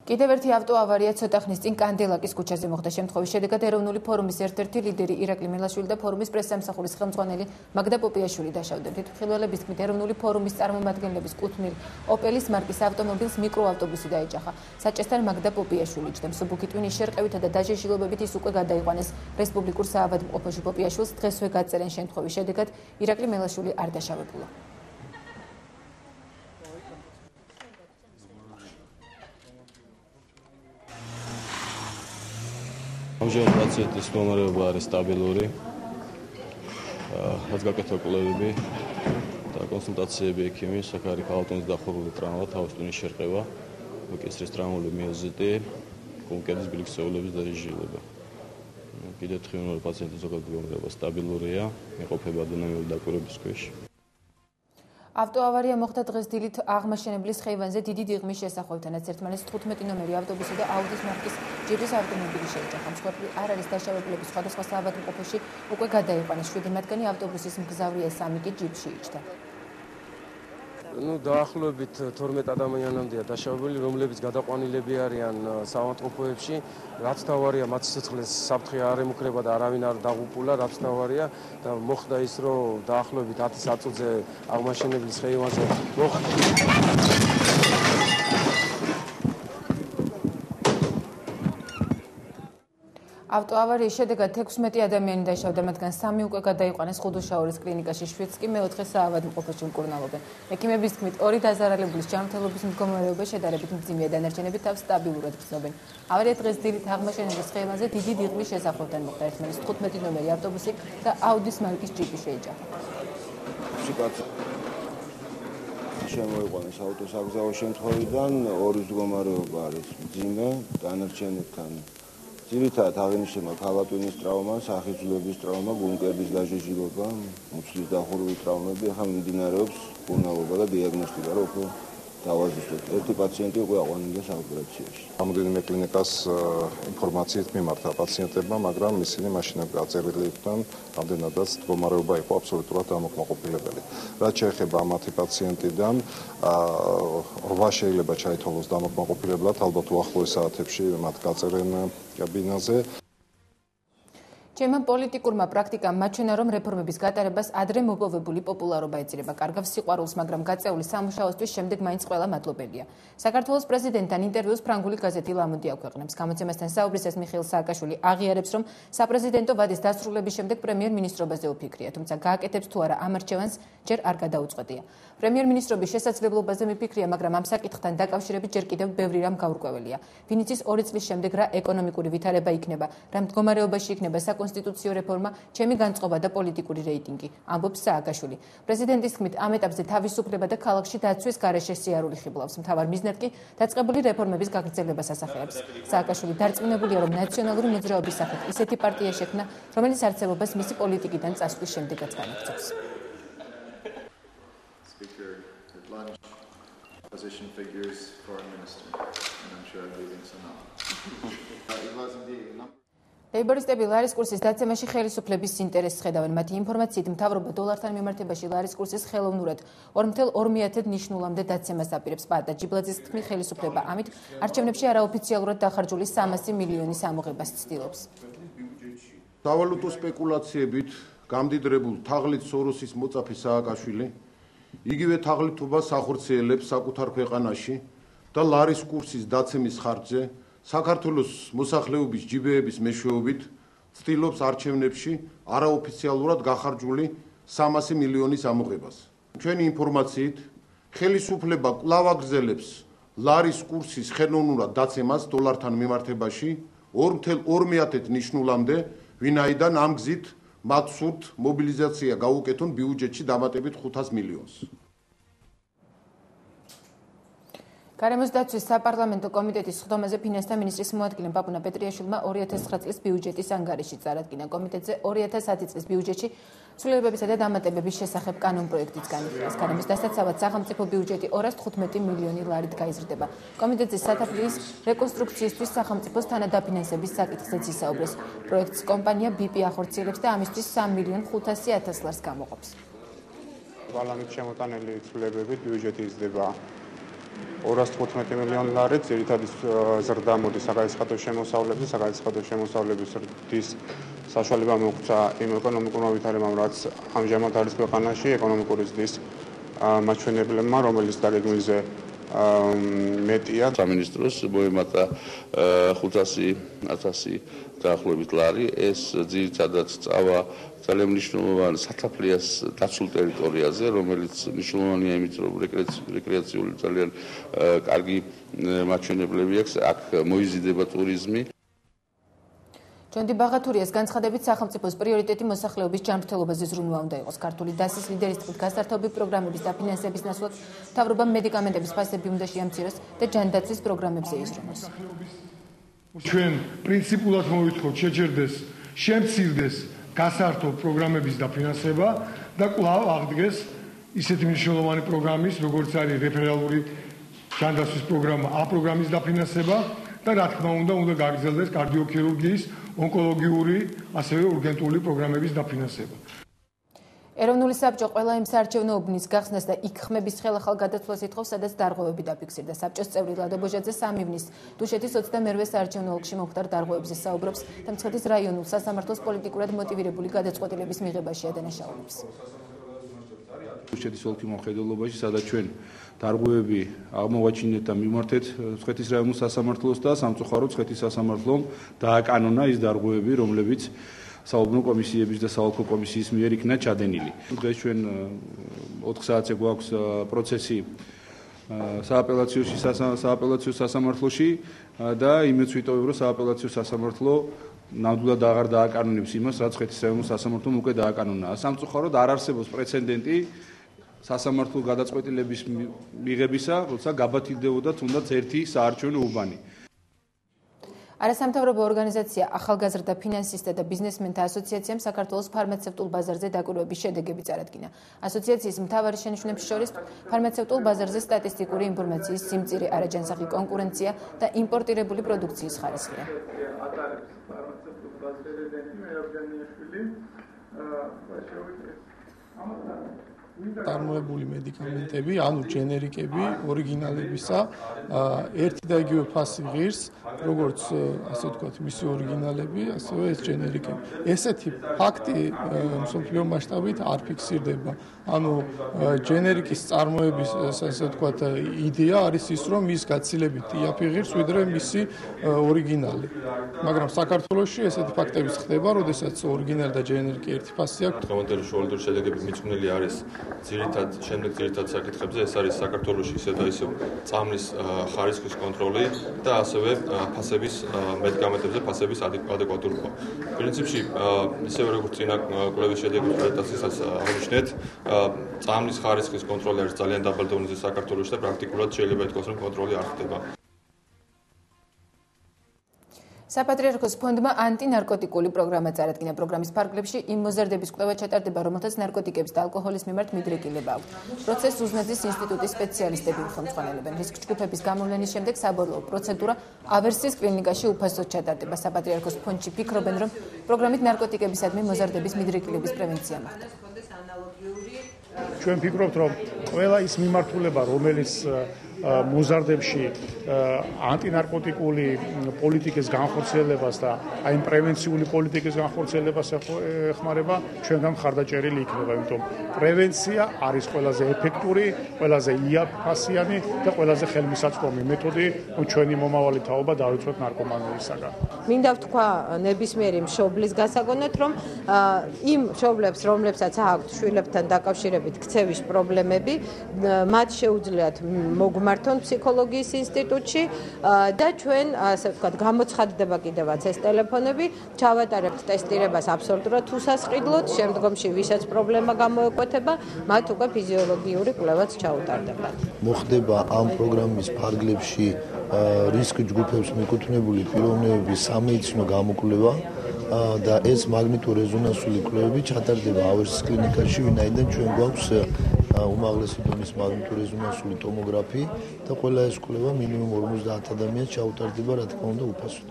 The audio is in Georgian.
კიდევ ერთი ავტოავარია ცოტა ხნის წინ კანდელაკის ქუჩაზე მოხდა. შემთხვევის შედეგად ეროვნული ფორუმის ერთ-ერთი ლიდერი ირაკლი მელაშვილი და ფორუმის პრესსამსახურის ხელმძღვანელი მაგდა პოპიაშვილი დაშავდნენ. თვითმხილველების თქმით, ეროვნული ფორუმის წარმომადგენლების კუთვნილ ოპელის მარკის ავტომობილს მიკროავტობუსი დაეჯახა. საჭესთან მაგდა პოპიაშვილი იჯდა. მსუბუქი ტვინის შერყევითა და დაჟეშილობებით ის უკვე გადაიყვანეს რესპუბლიკურ საავადმყოფოში. პოპიაშვილს დღესვე გაწერენ. შემთხვევის შედეგად ირაკლი მელაშვილი არ დაშავებულა. ამჟამად პაციენტის მდგომარეობა არის სტაბილური. რაც გაკეთდა კვლევები და კონსულტაციები ექიმის, აქ არის ქალბატონის დახურული ტრავმა, თავის ტვინის შერყევა, კისრის ტრაუმული მიოზიტი, კუნკელის ბილიკსეულების დაჟილება. კიდევ თხოვნური პაციენტის ზოგადი მდგომარეობა სტაბილურია, იყოფება დინამიური დაკვირვების ქვეშ. ავტოავარია მოხდა დღეს დილით აღმაშენებლის ხეივანზე დიდი დიღმის შესახვევთანაც. ერთმანეთს 15 ნომერი ავტობუსი და აუდის მარკის ჯიპის ავტომობილი შეეჯახა. მსხვერპლი არ არის დაშავებულების სხვადასხვა საავადმყოფოში უკვე გადაიყვანეს. 7 მათგანი ავტობუსის მგზავრია, 3 კი ჯიპში იჯდა. დაახლოებით 12 ადამიანამდეა დაშავებული, რომლებიც გადაყვანილები არიან საავადმყოფოებში. რაც თავარია მათ სიცხეს საფრთხე არ ემუქრება და არავინ არ დაღუპულა, რაც თავარია და მოხდა ის, რომ დაახლოებით 10 საწუთზე აღმაშენებლის ხეივანზე მოხდა ავტოავარიის შედეგად 16 ადამიანი დაშავდა, მათგან 3 უკვე გადაიყვანეს ხუდუშაურის კლინიკაში, 7 კი მეოთხე საავადმყოფოში მკურნალობენ. ექიმების თქმით, 2 დაზარალებულის ჯანმრთელობის მდგომარეობა შედარებით მძიმეა, დანარჩენები თავს სტაბილურად გრძნობენ. ავარია დღეს დილით აღმაშენებლის ხეივანზე დიდი დიღმის შესახვევთან მოხდა. ერთმანეთს 15 ნომერი ავტობუსი და აუდის მარკის ჯიპი შეეჯახა. შემოიყვანეს ავტოსაგზაო შემთხვევიდან, 2 მდგომარეობა არის მძიმე, დანარჩენებთან ძირითადად აღინიშნება ქალბატონის ტრავმა, სახისმძლების ტრავმა, გუნკების დაჟეშილობა, მუცლის დახურული ტრავმები, ახლა მიმდინარეობს მკურნალობა და დიაგნოსტიკა, რომ უფრო დავაზუსტოთ. ერთი პაციენტი უკვე აყვანილია საოპერაციაში. Რამდენიმე კლინიკას ინფორმაციით მიმართა პაციენტებმა, მაგრამ ისინი მაშინაც გაწერილი იყვნენ, რამდენადაც მდგომარეობა იყო აბსოლუტურად ამოკმაყოფილებელი. რაც შეეხება მათი პაციენტიდან, 8 შეიძლება ჩაითვალოს დამოკმაყოფილებლად, ალბათ უახლოეს საათებში მათ გაწერენ კაბინაზე. ჩემმა პოლიტიკურმა პრაქტიკამ მაჩვენა, რომ რეფორმების გატარებას ადრე მოპოვებული პოპულარობა ეწირება. კარგავს სიყვარულს, მაგრამ გაწეული სამუშაოსთვის შემდეგ მაინც ყველა მადლობელია. საქართველოს პრეზიდენტთან ინტერვიუს ფრანგული გაზეთი Le Monde აქვეყნებს. გამოცემასთან საუბრისას მიხეილ სააკაშვილი აღიარებს, რომ საპრეზიდენტო ვადის დასრულების შემდეგ პრემიერ-მინისტრობაზე უფიქრია, თუმცა გააკეთებს თუ არა ამ არჩევანს ჯერ არ გადაუწყვეტია. პრემიერ-მინისტრობის შესაძლებლობაზე მიფიქრია, მაგრამ ამ საკითხთან დაკავშირებით ჯერ კიდევ ბევრი რამ გაურკვეველია. ვინც ის 2 წლის შემდეგ რა ეკონომიკური ვითარება იქნება, რა მდგომარეობაში იქნება კონსტიტუციო რეფორმა, ჩემი განწყობა და პოლიტიკური რეიტინგი, ამბობს სააკაშვილი. პრეზიდენტის თქმით, ამ ეტაპზე თავისუფლება და ქალაქში დაცვის გარეშე სიარული ხიბლავს. მთავარ მიზნად კი დაწყებული რეფორმების გაგრძელებას ასახელებს. სააკაშვილი დარწმუნებულია, რომ ნაციონალური მოძრაობის სახით ისეთი პარტია შექმნა, რომელიც არცებობას მისი პოლიტიკიდან წასვლის შემდეგაც განაგრძობს. ლეიბორისტები ლარის კურსის დაცემაში ხელისუფლების ინტერესს ხედავენ. მათი ინფორმაციით, მთავრობა დოლართან მიმართებაში ლარის კურსის ხელოვნურად 2.2 ნიშნულამდე დაცემას აპირებს. პატა ჯიბლაძის თქმით, ხელისუფლება ამით არჩევნებში არაოფიციალურად დახარჯული 300 მილიონის ამოღებას ცდილობს. სავალუტო სპეკულაციებით გამდიდრებულ თაღლით სოროსის მოწაფე სააკაშვილი იგივე თაღლითობას ახორციელებს საკუთარ ქვეყანაში და ლარის კურსის დაცემის ხარჯზე საქართველოს მოსახლეობის ჯიბეების მეშვეობით ცდილობს არჩევნებში არაოფიციალურად გახარჯული 300 მილიონის ამოღებას. ჩვენი ინფორმაციით, ხელისუფლება კვლავ აგრძელებს ლარის კურსის ხელოვნურად დაცემას დოლართან მიმართებაში 2.2 ნიშნულამდე, ვინაიდან ამ გზით მათ სურთ მობილიზაცია გაუკეთონ ბიუჯეტში დამატებით 500 მილიონს. გარემოს დაცვის საპარლამენტო კომიტეტის სხდომაზე ფინანსთა მინისტრის მოადგილემ პაპუნა პეტრიაშვილმა 2009 წლის ბიუჯეტის ანგარიში წარადგინა. კომიტეტზე 2010 წლის ბიუჯეტში ცვლილებებისა და დამატებების შესახებ კანონპროექტიც განიხილეს. გარემოს დასაცავად სახელმწიფო ბიუჯეტი 215 მილიონი ლარით გაიზრდება. კომიტეტზე სათაფლიის რეკონსტრუქციისთვის სახელმწიფოს თანადაფინანსების საკითხზეც ისაუბრეს. პროექტს კომპანია BP ახორციელებს და ამისთვის 3.500.000 ლარს გამოყოფს. პარლამენტში შემოტანილი ცვლილებებით ბიუჯეტი იზრდება 215 მილიონი ლარი ძირითადი ზრდა მოდის საგაცხადო შემოსავლების ზრდის საშუალება მოგვცა იმ ეკონომიკურმა ვითარებამ, რაც ამჟამად არის ქვეყანაში ეკონომიკური ზრდის მაჩვენებლებმა, რომელიც დაგეგმილზე მეტია. სამინისტროს მოემატა 500.000 დაახლოებით ლარი. ეს ძირითადად წავა ძალიან მნიშვნელოვან სათაფლიას დაცულ ტერიტორიაზე, რომელიც მნიშვნელოვანია იმით, რომ რეკრეაციული ძალიან კარგი მაჩვენებლები აქვს, აქ მოიზიდება ტურიზმი. ჯონდი ბაღათურიას განცხადებით სახელმწიფოს პრიორიტეტი მოსახლეობის ჯანმრთელობაზე ზრუნვა უნდა იყოს. ქართული დასის ლიდერის თქმით, გასართობი პროგრამების დაფინანსების ნაცვლად მთავრობამ მედიკამენტების ფასები უნდა შეამციროს და ჯანდაცვის პროგრამებზე იზრუნოს. ჩვენ პრინციპულად მოვითხოვთ შეჯერდეს, შემცირდეს გასართობ პროგრამების დაფინანსება და კვლავ აღდგეს ისეთი მნიშვნელოვანი პროგრამის, როგორც არის რეფერალური ჯანდაცვის პროგრამა, ამ პროგრამის დაფინანსება და რა თქმა უნდა გაგრძელდეს კარდიოქირურგიის, ონკოლოგიური, ასევე ურგენტული პროგრამების დაფინანსება. ეროვნული საბჭო ყველა იმ საარჩევნო უბნის გახსნას და იქ ხმების ხელახალ გადაწყვეტას ითხოვს, სადაც დარღვევები დაფიქსირდა. საბჭოს წევრი ლადო ბოჟაძე 3 ივნის დუშეთის 22-ვე საარჩევნო ოლქში მომხდარ დარღვევებზე საუბრობს და მცხეთის რაიონულ სასამართლოს პოლიტიკურად მოტივირებული გადაწყვეტილების მიღებაში ადანაშაულებს. დუშეთის ოლქის მოხდელობაში, სადაც ჩვენ დარღვევები აღმოვაჩინეთ და მიმართეთ მცხეთის რაიონულ სასამართლოს და სამწუხაროდ მცხეთის სასამართლომ დააკანონა ის დარღვევები, რომლებიც საუბნო კომისიების და საოლქო კომისიის მიერ იქნა ჩადენილი. დღეს ჩვენ 4 საათზე გვაქვს პროცესი სააპელაციო სასამართლოში და იმედს ვიტოვებ, რომ სააპელაციო სასამართლო ნამდვილად აღარ დააკანონებს იმას, რაც მცხეთის რაიონულ სასამართლომ უკვე დააკანონა. სამწუხაროდ არ არსებობს პრეცედენტი სასამართლო გადაწყვეტილების მიღებისა, როცა გაბათილდებოდა თუნდაც ერთი საარჩევნო უბანი. არასამთავრობო ორგანიზაცია ახალგაზრდა ფინანსისტთა და ბიზნესმენთა ასოციაციამ საქართველოს ფარმაცევტულ ბაზარზე დაკვირვების შედეგები წარადგინა. ასოციაციის მთავარი შენიშვნების შორის ფარმაცევტულ ბაზარზე სტატისტიკური ინფორმაციის სიმწირე, არაჯანსაღი კონკურენცია და იმპორტირებული პროდუქციის ხარისხია. წარმოებული მედიკამენტები, ანუ ჯენერიკები, ორიგინალებისა, ერთი და იგივე ფასი ღირს, როგორც ასე ვთქვათ, მისი ორიგინალები, ასევე ეს ჯენერიკები. ესეთი ფაქტი მსოფლიო მასშტაბით არ ფიქსირდება. ანუ ჯენერიკის წარმოების, ასე ვთქვათ, იდეა არის ის, რომ ის გაცილებით იაფი ღირს, ვიდრე მისი ორიგინალი. მაგრამ საქართველოში ესეთი ფაქტებიც ხდება, როდესაც ორიგინალი და ჯენერიკი ერთი ფასი აქვს. დღევანდელი შუალედური შედეგები მიძღვნილი არის ძირითად საკითხებზე, ეს არის საქართველოში ისე და ისე წამლის ხარისხის კონტროლი და ასევე ფასების მედიკამენტებზე ფასების ადეკვატურობა. პრინციპში ისევე როგორც წინა კვლევის შედეგების პრეზენტაციასაც აღნიშნეთ, წამლის ხარისხის კონტროლი არის ძალიან დაბალ დონეზე საქართველოში და პრაქტიკულად შეიძლება ითქვას, რომ კონტროლი არ ხდება. საპატრიარქოს ფონდმა ანტინარკოტიკული პროგრამა წარადგინა. პროგრამის ფარგლებში იმ მოზარდების კვლევა ჩატარდება, რომელთაც ნარკოტიკების და ალკოჰოლის მიმართ მიდრეკილება აქვთ. პროცესს უზნაძის ინსტიტუტის სპეციალისტები ხელმძღვანელებენ. რისკ ჯგუფების გამოვლენის შემდეგ საბოლოო პროცედურა ავერსის კლინიკაში უფასოდ ჩატარდება. საპატრიარქოს ფონდში ფიქრობენ, რომ პროგრამით ნარკოტიკებისადმი მოზარდების მიდრეკილების პრევენცია მოხდა. ჩვენ ფიქრობთ, რომ ყველა ის მიმართულება, რომელიც მოზარდებში ანტინარკოტიკული პოლიტიკის განხორციელებას და აი პრევენციული პოლიტიკის განხორციელებას ეხმარება, ჩვენგან ხარდაჭერილი იქნება, იმიტომ პრევენცია არის ყველაზე ეფექტური, ყველაზე იაფფასიანი და ყველაზე ხელმისაწვდომი მეთოდი, რომ ჩვენი მომავალი თაობა დავიცვათ ნარკომანიისაგან. მინდა ვთქვა ნებისმიერი მშობლის გასაგონად, რომ იმ მშობლებს, რომლებსაც აქვთ შვილებთან დაკავშირებით ქცევის პრობლემები, მათ შეუძლიათ მოგმართონ ფსიქოლოგიის ინსტიტუტში და ჩვენ, ასე ვთქვათ, გამოცხადდება კიდევაც ეს ტელეფონები, ჩავატარებთ ტესტირებას აბსოლუტურად უსასყიდლოდ, შემდგომში ვისაც პრობლემა გამოეკვეთება, მათ უკვე ფიზიოლოგიური კვლევაც ჩაუტარდებათ. მოხდება ამ პროგრამის ფარგლებში რისკ ჯგუფებს მიკუთვნებული პიროვნებების სამედიცინო გამოკვლევა და ეს მაგნიტურეზონანსული კვლევები ჩატარდება ავერსის კლინიკაში, ვინაიდან ჩვენ გვაქვს უმაღლესი დონის მაგნიტურეზონანსული ტომოგრაფი და ყველა ეს კვლევა მინიმუმ 50 ადამიანს ჩაუტარდება, რა თქმა უნდა, უფასოდ.